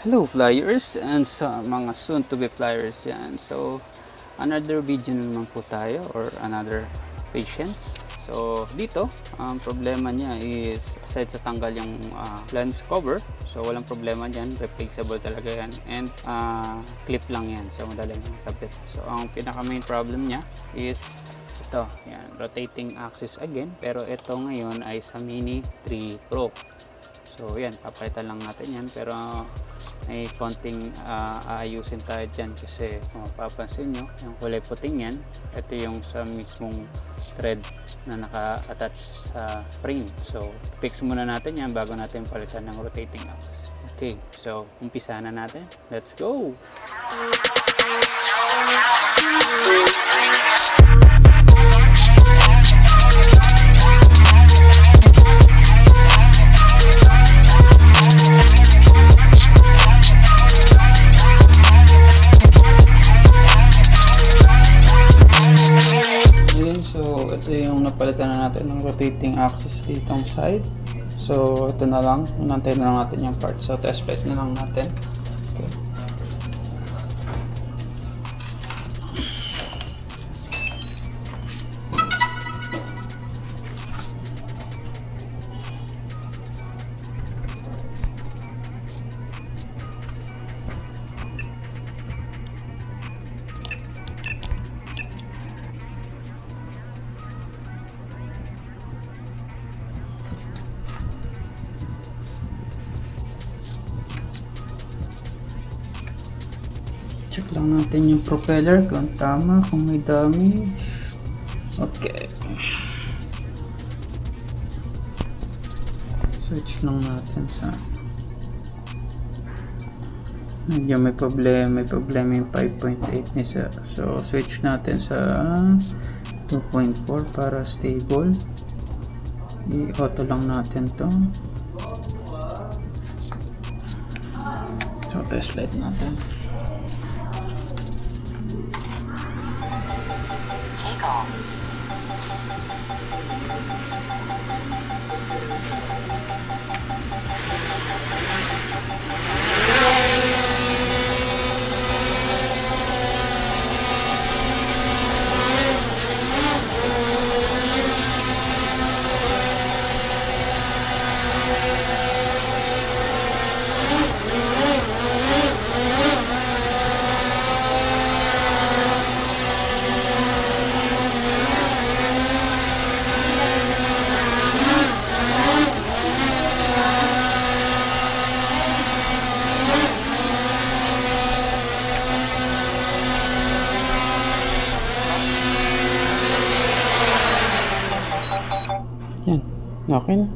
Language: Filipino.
Hello flyers and sa mga soon to be flyers yan. So another video na naman po tayo or another patients. So dito ang problema niya is aside sa tanggal yung lens cover, so walang problema dyan, replaceable talaga yan, and clip lang yan, so madali lang kapit. So ang pinaka main problem niya is ito, yan, rotating axis again, pero ito ngayon ay sa Mini 3 Pro. So yan, papalitan lang natin yan, pero may konting aayusin tayo dyan kasi kung mapapansin nyo, yung kulay puting yan, ito yung sa mismong thread na naka-attach sa frame. So fix muna natin yan bago natin palitan ng rotating axis. Okay, so umpisa na natin. Let's go! Ito yung napalitan na natin ng rotating axis ditong side. So ito na lang, inantay na lang natin yung part. So test place na lang natin. Okay. Check lang natin yung propeller kung tama, kung may damage. Okay. Search lang natin sa medyo may problema yung 5.8 nisa. So switch natin sa 2.4 para stable. I-auto lang natin to. So test flight natin. Yan, okay na.